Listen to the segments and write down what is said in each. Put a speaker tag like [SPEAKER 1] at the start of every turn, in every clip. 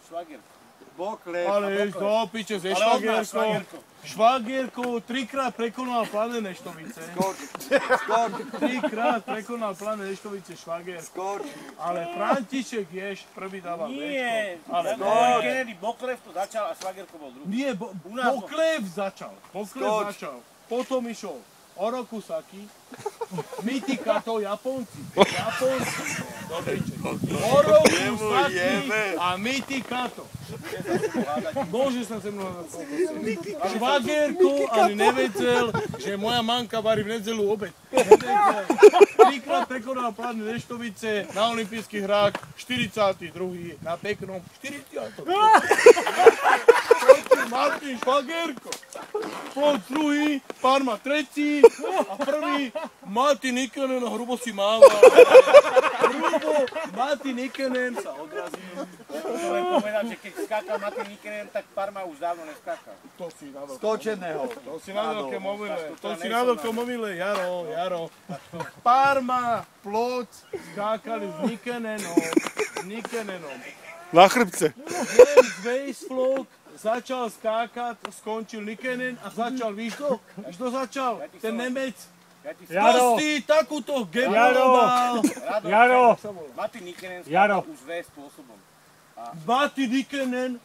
[SPEAKER 1] Švagierko.
[SPEAKER 2] Boklev.
[SPEAKER 3] Ale do piče, ze švagierkou. Švagierkou 3-krát prekonal Plané Neštovice.
[SPEAKER 2] Skoč.
[SPEAKER 3] 3-krát prekonal Plané Neštovice švagierko.
[SPEAKER 2] Skoč.
[SPEAKER 3] Ale František Ješ prvý dával
[SPEAKER 1] Nie,
[SPEAKER 3] Ale
[SPEAKER 1] Kennedy Boklev to začal a Švagierko bol druhý.
[SPEAKER 3] Nie, Boklev začal. Potom išol Orokusaki, Mitikato, Japonci. Orokusaki a Mitikato. Môže sa se mnou hľadať. Švagierko ani nevedel, že moja manka varí v nedelu obed. 3-krát prekonal Plané Neštovice na olympijských hrách, 42. na peknom 40. Martin Švagierko. Plot druhý, Parma tretí a prvý Matti Nikkanen hrubo si mával. Matti Nikkanen sa odrazil.
[SPEAKER 1] Chcem povedať, že keď skákal Matti Nikkanen, tak Parma už dávno neskákal.
[SPEAKER 3] To si na veľké.
[SPEAKER 2] Skočeného.
[SPEAKER 3] To si na veľké mobile. To si na veľké mobile, Jaro. Parma, Plot skákali s Nikkanenom.
[SPEAKER 4] Na chrbce.
[SPEAKER 3] James Weisflog začal skákať, skončil Nikkanen a začal, víš to začal? Ten Nemec.
[SPEAKER 4] Jaro.
[SPEAKER 3] To si takúto gemoloval.
[SPEAKER 4] Jaro.
[SPEAKER 1] Matti Nikkanen skákal už V spôsobom.
[SPEAKER 3] Matti Nikkanen.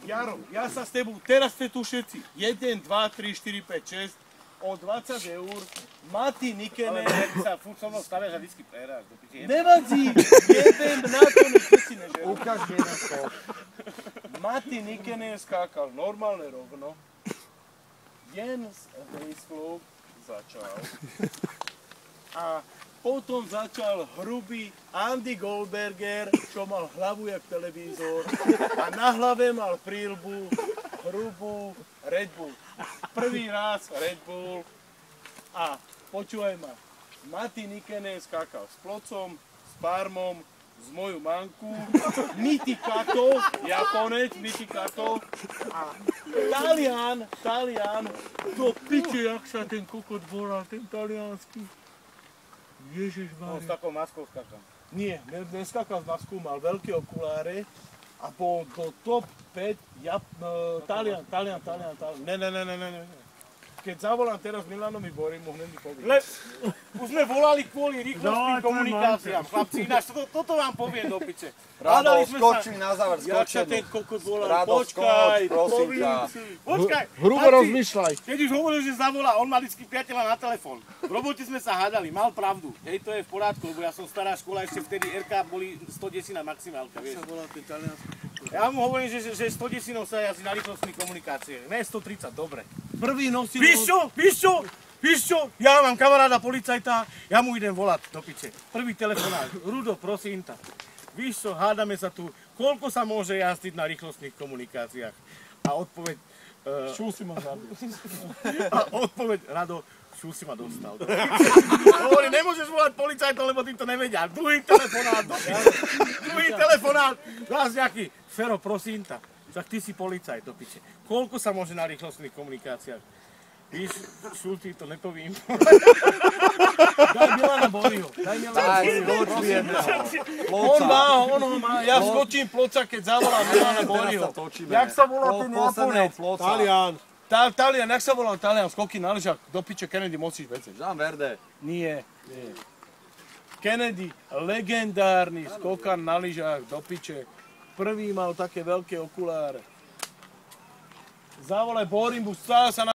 [SPEAKER 3] Jaro, ja sa s tebou, teraz ste tu všetci. 1, 2, 3, 4, 5, 6. O 20 eur. Matti Nikkanen.
[SPEAKER 1] Ale ty sa furt so mnou staviaš a vždycky prehráš.
[SPEAKER 3] Nevadí. Jeden na to si nežel.
[SPEAKER 2] Ukáž jeden skok.
[SPEAKER 3] Matti Nikkanen skákal normálne rovno. Jens Weisflog začal. A potom začal hrubý Andy Goldberger, čo mal hlavu jak televízor. A na hlave mal príľbu hrubú Red Bull. Prvý raz Red Bull. A počúvaj ma, Matti Nikkanen skákal s Plocom, s Parmom, z moju manku, Mitikato, Japonec, Mitikato a Talian, do piče, jak sa ten kokot volal, ten taliansky. Ježišmária.
[SPEAKER 1] On s takou maskou skákal.
[SPEAKER 3] Nie, neskákal s maskou, mal veľké okuláre a bol do top 5 Talian. Ne. Keď zavolám teraz Milanovi Borim, mu hneď mi povie.
[SPEAKER 1] Už sme volali kvôli rýchlostným komunikáciám, chlapci, ináč toto vám poviem do piče.
[SPEAKER 2] Rado, skoč mi na záver,
[SPEAKER 3] Jak sa
[SPEAKER 2] skočenú.
[SPEAKER 3] ten kokot volal,
[SPEAKER 2] Rado,
[SPEAKER 3] počkaj,
[SPEAKER 2] skoč, prosím ťa.
[SPEAKER 1] Počkaj,
[SPEAKER 4] Hrubo
[SPEAKER 1] chlapci,
[SPEAKER 4] rozmýšľaj.
[SPEAKER 1] keď už hovoril, že zavolá, on mal vždycky priateľa na telefón. V robote sme sa hádali, mal pravdu. Hej, to je v porádku, lebo ja som stará škola, ešte vtedy RK boli 110 na maximálka, vieš. Ja mu hovorím, že 110 sa jazdí na rýchlostných komunikáciách. Ne, 130, dobre.
[SPEAKER 3] Prvý nosil...
[SPEAKER 1] Víš čo? Ja mám kamaráda policajta, ja mu idem volať do piče. Prvý telefonát, Rudo, prosím ťa. Víš čo, hádame sa tu, koľko sa môže jazdiť na rýchlostných komunikáciách? A odpoveď...
[SPEAKER 3] Šul si ma zabil.
[SPEAKER 1] A odpoveď, Rado, šul si ma dostal. Hovorí, nemôžeš volať policajtom, lebo ty to nevedia. Druhý telefonát, zás nejaký. Fero, prosím ťa, však ty si policajt, do piče. Koľko sa môže na rýchlostných komunikáciách? Víš, šul ti to nepovím.
[SPEAKER 3] Daj Milana Boriho.
[SPEAKER 2] Daj, skoč mi jedného.
[SPEAKER 3] On ho má. Ja skočím Ploca, keď zavolám Milana Boriho. Jak sa volá ten Japonec? Talian, jak sa volá Talian? Skoky na lyžach. Do piče Kennedy musíš vedieť.
[SPEAKER 2] Jean Verde.
[SPEAKER 3] Nie. Kennedy, legendárny skokan na lyžach. Do piče. Prvý mal také veľké okuláre. Zavolaj Borimbu, stále sa na...